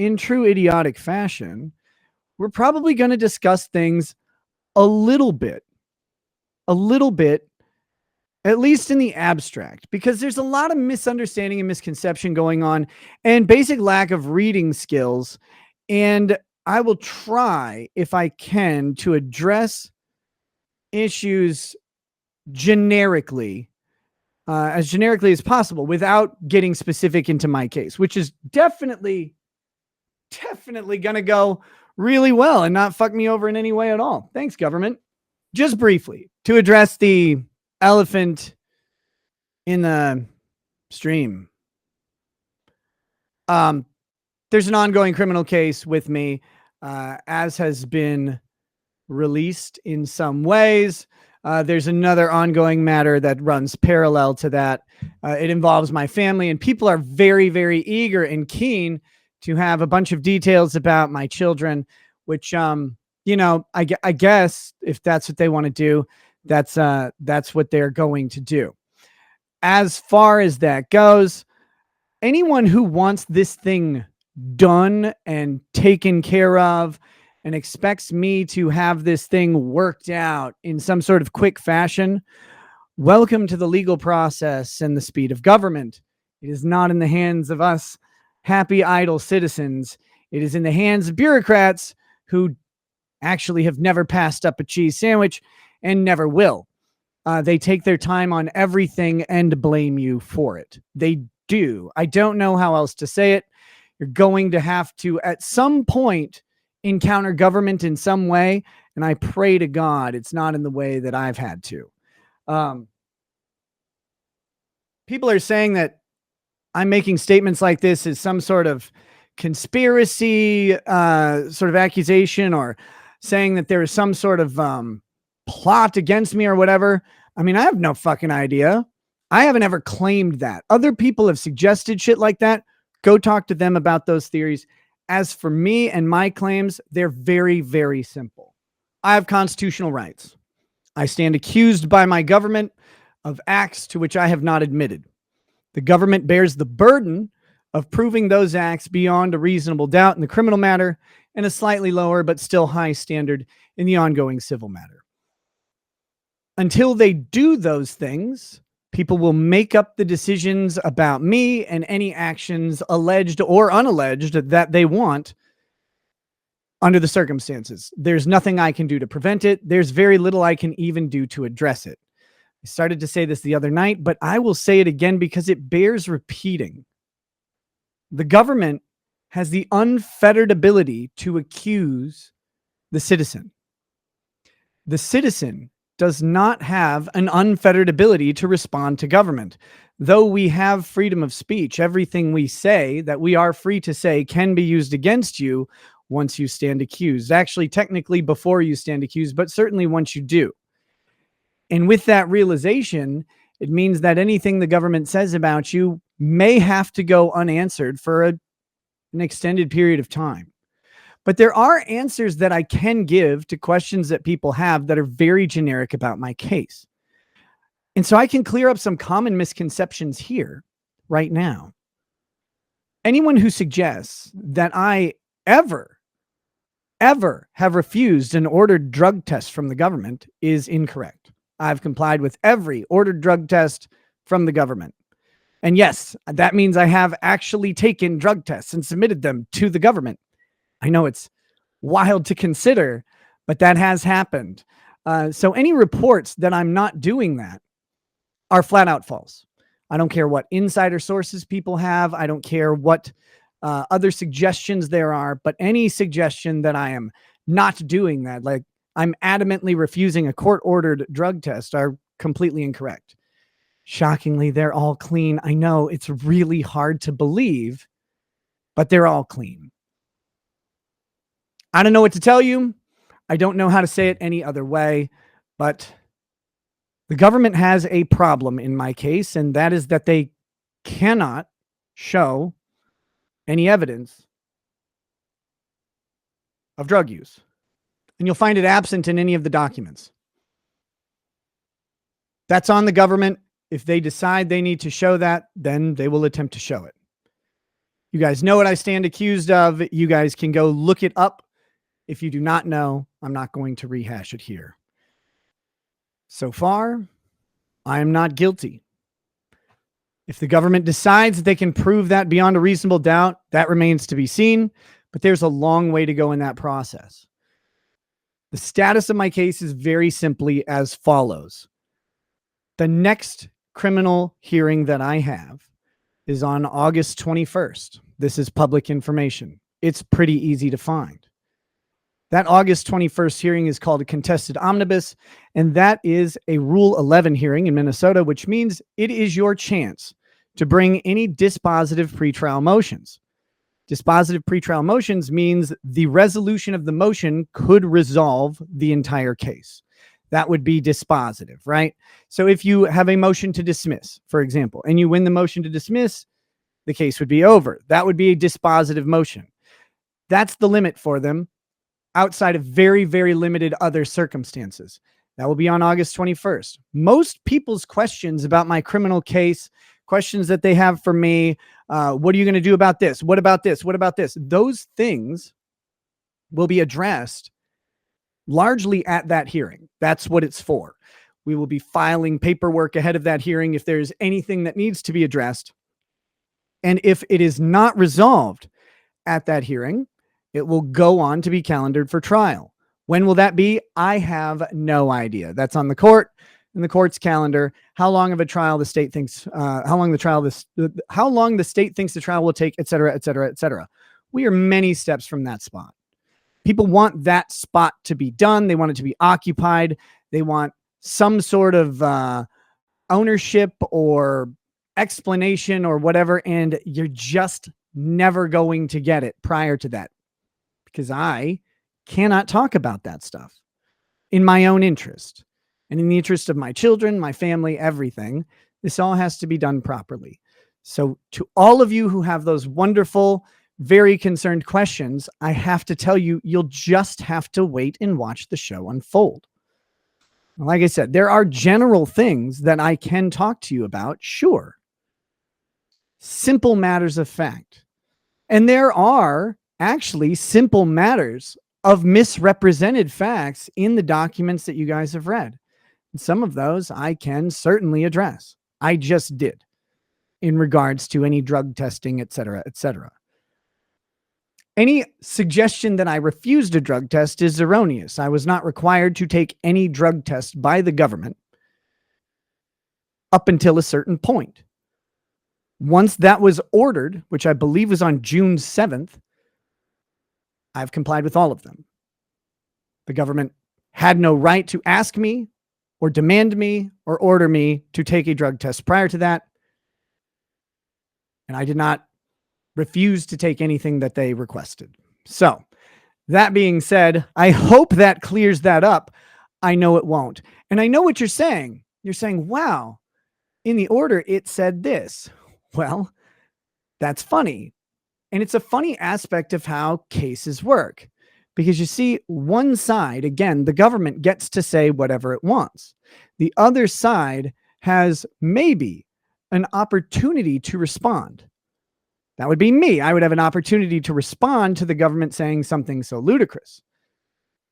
in true idiotic fashion, we're probably going to discuss things a little bit, at least in the abstract, because there's a lot of misunderstanding and misconception going on and basic lack of reading skills. And I will try, if I can, to address issues generically, as generically as possible without getting specific into my case, which is definitely going to go really well and not fuck me over in any way at all. Thanks, government. Just briefly, to address the elephant in the stream. There's an ongoing criminal case with me, as has been released in some ways. There's another ongoing matter that runs parallel to that. It involves my family, and people are very, very eager and keen to have a bunch of details about my children, which, I guess if that's what they want to do, that's what they're going to do. As far as that goes, anyone who wants this thing done and taken care of and expects me to have this thing worked out in some sort of quick fashion, welcome to the legal process and the speed of government. It is not in the hands of us happy, idle citizens. It is in the hands of bureaucrats who actually have never passed up a cheese sandwich and never will. They take their time on everything and blame you for it. They do. I don't know how else to say it. You're going to have to, at some point, encounter government in some way, and I pray to God it's not in the way that I've had to. People are saying that I'm making statements like this as some sort of conspiracy sort of accusation, or saying that there is some sort of plot against me or whatever. I mean, I have no fucking idea. I haven't ever claimed that. Other people have suggested shit like that. Go talk to them about those theories. As for me and my claims, they're very, very simple. I have constitutional rights. I stand accused by my government of acts to which I have not admitted. The government bears the burden of proving those acts beyond a reasonable doubt in the criminal matter, and a slightly lower but still high standard in the ongoing civil matter. Until they do those things, people will make up the decisions about me and any actions, alleged or unalleged, that they want under the circumstances. There's nothing I can do to prevent it. There's very little I can even do to address it. I started to say this the other night, but I will say it again because it bears repeating. The government has the unfettered ability to accuse the citizen. The citizen does not have an unfettered ability to respond to government. Though we have freedom of speech, everything we say that we are free to say can be used against you once you stand accused. Actually, technically before you stand accused, but certainly once you do. And with that realization, it means that anything the government says about you may have to go unanswered for an extended period of time. But there are answers that I can give to questions that people have that are very generic about my case. And so I can clear up some common misconceptions here right now. Anyone who suggests that I ever have refused an ordered drug test from the government is incorrect. I've complied with every ordered drug test from the government. And yes, that means I have actually taken drug tests and submitted them to the government. I know it's wild to consider, but that has happened. So any reports that I'm not doing that are flat out false. I don't care what insider sources people have. I don't care what other suggestions there are, but any suggestion that I am not doing that, like I'm adamantly refusing a court-ordered drug test, are completely incorrect. Shockingly, they're all clean. I know it's really hard to believe, but they're all clean. I don't know what to tell you. I don't know how to say it any other way, but the government has a problem in my case, and that is that they cannot show any evidence of drug use. And you'll find it absent in any of the documents. That's on the government. If they decide they need to show that, then they will attempt to show it. You guys know what I stand accused of. You guys can go look it up. If you do not know, I'm not going to rehash it here. So far, I am not guilty. If the government decides that they can prove that beyond a reasonable doubt, that remains to be seen, but there's a long way to go in that process. The status of my case is very simply as follows. The next criminal hearing that I have is on August 21st. This is public information. It's pretty easy to find. That August 21st hearing is called a contested omnibus, and that is a Rule 11 hearing in Minnesota, which means it is your chance to bring any dispositive pretrial motions. Dispositive pretrial motions means the resolution of the motion could resolve the entire case. That would be dispositive, right? So if you have a motion to dismiss, for example, and you win the motion to dismiss, the case would be over. That would be a dispositive motion. That's the limit for them outside of very, very limited other circumstances. That will be on August 21st. Most people's questions about my criminal case, questions that they have for me, what are you going to do about this? What about this? What about this? Those things will be addressed largely at that hearing. That's what it's for. We will be filing paperwork ahead of that hearing if there's anything that needs to be addressed. And if it is not resolved at that hearing, it will go on to be calendared for trial. When will that be? I have no idea. That's on the court and the court's calendar. How long of a trial the state thinks, how long the state thinks the trial will take, et cetera, et cetera, et cetera. We are many steps from that spot. People want that spot to be done. They want it to be occupied. They want some sort of ownership or explanation or whatever. And you're just never going to get it prior to that, because I cannot talk about that stuff in my own interest and in the interest of my children, my family, everything. This all has to be done properly. So to all of you who have those wonderful, very concerned questions, I have to tell you, you'll just have to wait and watch the show unfold. Like I said, there are general things that I can talk to you about, sure. Simple matters of fact. And there are actually simple matters of misrepresented facts in the documents that you guys have read. And some of those I can certainly address. I just did in regards to any drug testing, et cetera, et cetera. Any suggestion that I refused a drug test is erroneous. I was not required to take any drug test by the government up until a certain point. Once that was ordered, which I believe was on June 7th, I've complied with all of them. The government had no right to ask me or demand me or order me to take a drug test prior to that. And I did not refuse to take anything that they requested. So that being said, I hope that clears that up. I know it won't. And I know what you're saying. You're saying, wow, in the order, it said this. Well, that's funny. And it's a funny aspect of how cases work, because you see, one side, again, the government gets to say whatever it wants. The other side has maybe an opportunity to respond. That would be me. I would have an opportunity to respond to the government saying something so ludicrous.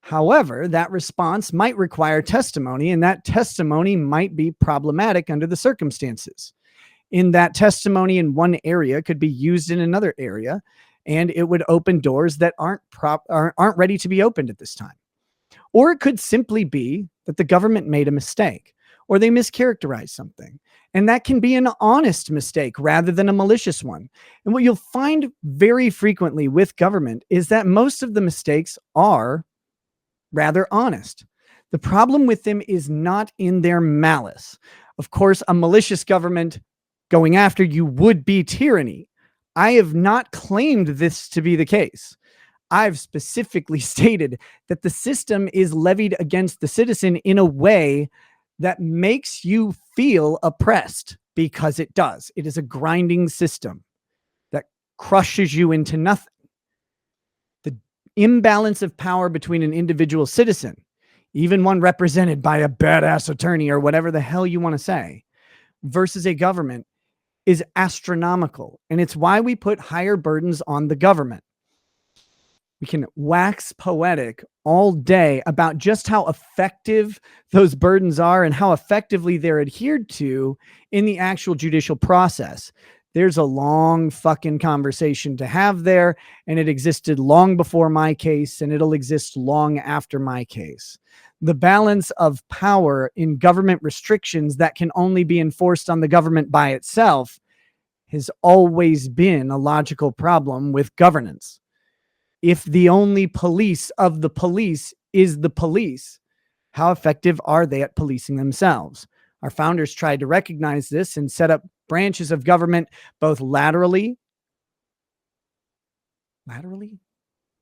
However, that response might require testimony, and that testimony might be problematic under the circumstances. In that testimony in one area could be used in another area, and it would open doors that aren't ready to be opened at this time. Or it could simply be that the government made a mistake, or they mischaracterized something. And that can be an honest mistake rather than a malicious one. And what you'll find very frequently with government is that most of the mistakes are rather honest. The problem with them is not in their malice. Of course, a malicious government going after you would be tyranny. I have not claimed this to be the case. I've specifically stated that the system is levied against the citizen in a way that makes you feel oppressed, because it does. It is a grinding system that crushes you into nothing. The imbalance of power between an individual citizen, even one represented by a badass attorney or whatever the hell you want to say, versus a government is astronomical. And it's why we put higher burdens on the government. We can wax poetic all day about just how effective those burdens are and how effectively they're adhered to in the actual judicial process. There's a long fucking conversation to have there, and it existed long before my case, and it'll exist long after my case. The balance of power in government restrictions that can only be enforced on the government by itself has always been a logical problem with governance. If the only police of the police is the police, how effective are they at policing themselves? Our founders tried to recognize this and set up branches of government, both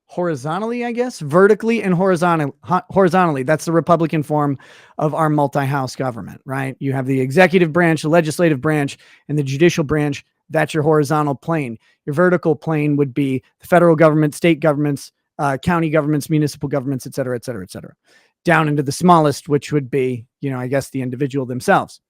horizontally, I guess, vertically and horizontally. That's the Republican form of our multi-house government, right? You have the executive branch, the legislative branch, and the judicial branch. That's your horizontal plane. Your vertical plane would be the federal government, state governments, county governments, municipal governments, et cetera, et cetera, et cetera, down into the smallest, which would be, I guess, the individual themselves.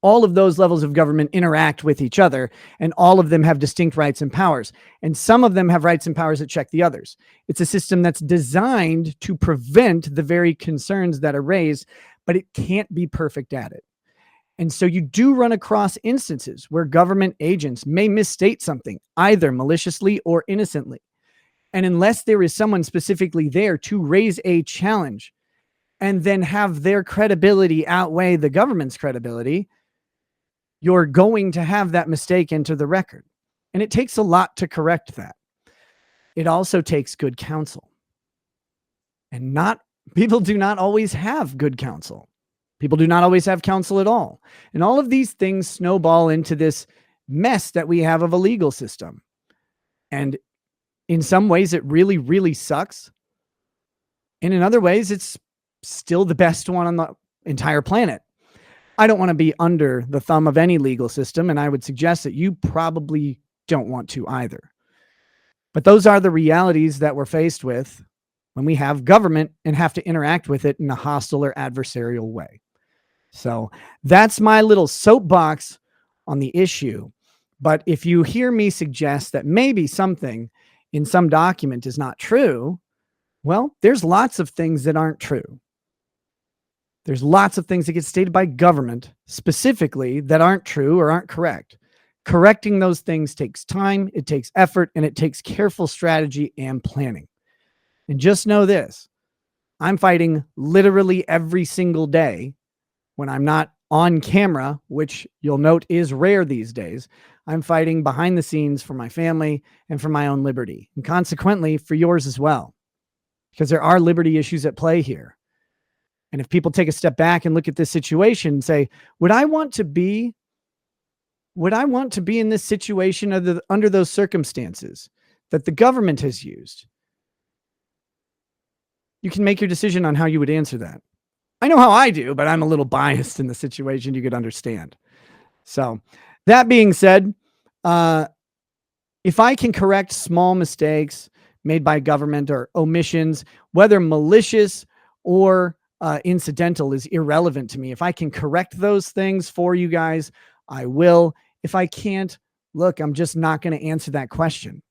All of those levels of government interact with each other, and all of them have distinct rights and powers. And some of them have rights and powers that check the others. It's a system that's designed to prevent the very concerns that are raised, but it can't be perfect at it. And so you do run across instances where government agents may misstate something, either maliciously or innocently. And unless there is someone specifically there to raise a challenge and then have their credibility outweigh the government's credibility, you're going to have that mistake enter the record. And it takes a lot to correct that. It also takes good counsel. And people do not always have good counsel. People do not always have counsel at all. And all of these things snowball into this mess that we have of a legal system. And in some ways, it really, really sucks. And in other ways, it's still the best one on the entire planet. I don't want to be under the thumb of any legal system, and I would suggest that you probably don't want to either. But those are the realities that we're faced with when we have government and have to interact with it in a hostile or adversarial way. So that's my little soapbox on the issue. But if you hear me suggest that maybe something in some document is not true, well, there's lots of things that aren't true. There's lots of things that get stated by government specifically that aren't true or aren't correct. Correcting those things takes time, it takes effort, and it takes careful strategy and planning. And just know this, I'm fighting literally every single day when I'm not on camera, which you'll note is rare these days. I'm fighting behind the scenes for my family and for my own liberty, and consequently for yours as well, because there are liberty issues at play here. And if people take a step back and look at this situation and say, would I want to be in this situation under those circumstances that the government has used? You can make your decision on how you would answer that. I know how I do, but I'm a little biased in the situation, you could understand. So that being said, if I can correct small mistakes made by government or omissions, whether malicious or incidental is irrelevant to me. If I can correct those things for you guys, I will. If I can't, look, I'm just not going to answer that question.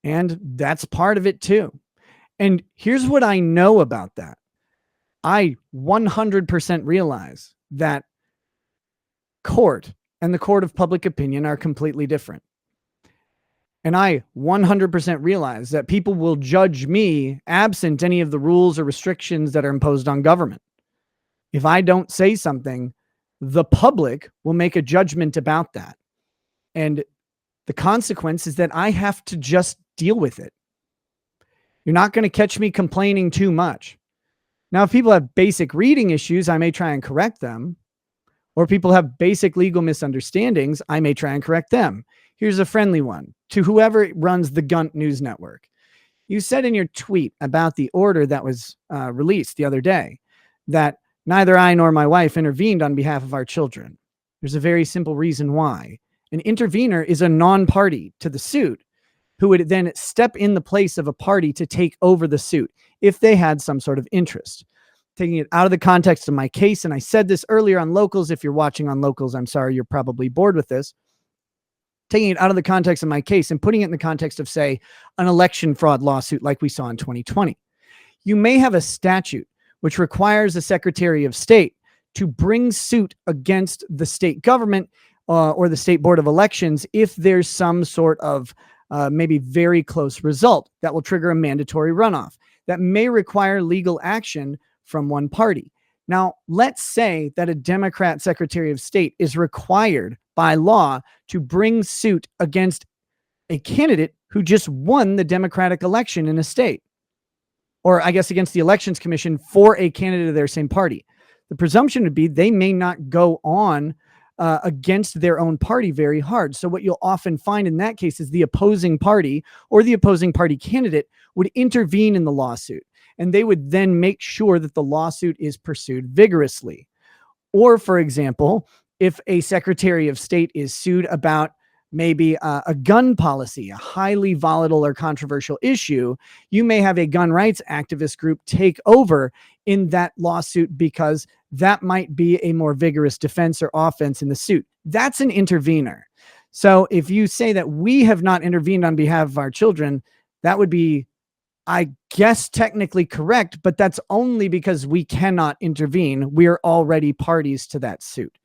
And that's part of it too. And here's what I know about that. I 100% realize that court and the court of public opinion are completely different. And I 100% realize that people will judge me absent any of the rules or restrictions that are imposed on government. If I don't say something, the public will make a judgment about that. And the consequence is that I have to just deal with it. You're not going to catch me complaining too much. Now, if people have basic reading issues, I may try and correct them. Or people have basic legal misunderstandings, I may try and correct them. Here's a friendly one to whoever runs the Gunt News Network. You said in your tweet about the order that was released the other day that neither I nor my wife intervened on behalf of our children. There's a very simple reason why. An intervener is a non-party to the suit who would then step in the place of a party to take over the suit if they had some sort of interest. taking it out of the context of my case. And I said this earlier on Locals. If you're watching on Locals, I'm sorry, you're probably bored with this. Taking it out of the context of my case and putting it in the context of, say, an election fraud lawsuit like we saw in 2020. You may have a statute which requires the Secretary of State to bring suit against the state government or the state board of elections if there's some sort of maybe very close result that will trigger a mandatory runoff that may require legal action from one party. Now, let's say that a Democrat Secretary of State is required by law to bring suit against a candidate who just won the Democratic election in a state, or I guess against the Elections Commission for a candidate of their same party. The presumption would be they may not go on against their own party very hard. So what you'll often find in that case is the opposing party or the opposing party candidate would intervene in the lawsuit, and they would then make sure that the lawsuit is pursued vigorously. Or, for example, if a Secretary of State is sued about maybe a gun policy, a highly volatile or controversial issue, you may have a gun rights activist group take over in that lawsuit because that might be a more vigorous defense or offense in the suit. That's an intervener. So if you say that we have not intervened on behalf of our children, that would be, I guess, technically correct, but that's only because we cannot intervene. We are already parties to that suit.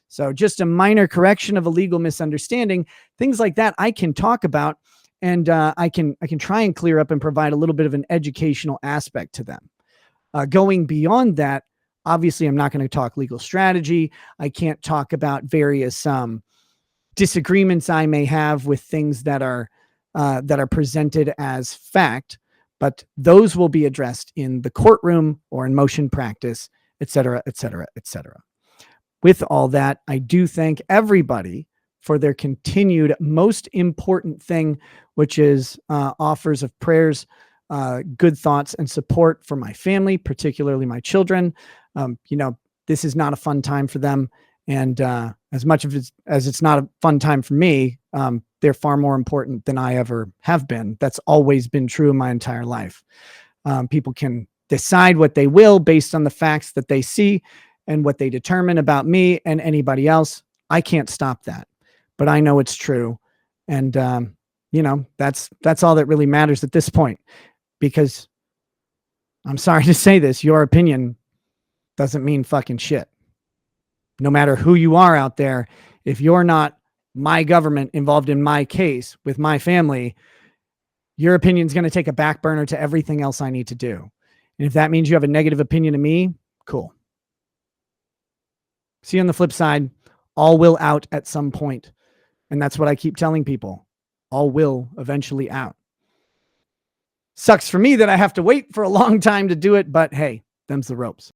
So just a minor correction of a legal misunderstanding, things like that I can talk about, and I can try and clear up and provide a little bit of an educational aspect to them. Going beyond that, obviously, I'm not going to talk legal strategy. I can't talk about various disagreements I may have with things that are presented as fact, but those will be addressed in the courtroom or in motion practice, et cetera, et cetera, et cetera. With all that, I do thank everybody for their continued most important thing, which is offers of prayers, good thoughts, and support for my family, particularly my children. This is not a fun time for them. And as much as it's not a fun time for me, they're far more important than I ever have been. That's always been true in my entire life. People can decide what they will based on the facts that they see and what they determine about me and anybody else. I can't stop that, but I know it's true. And, that's all that really matters at this point, because I'm sorry to say this, your opinion doesn't mean fucking shit. No matter who you are out there, if you're not my government involved in my case with my family, your opinion is going to take a back burner to everything else I need to do. And if that means you have a negative opinion of me, cool. See, on the flip side, all will out at some point. And that's what I keep telling people. All will eventually out. Sucks for me that I have to wait for a long time to do it, but hey, them's the ropes.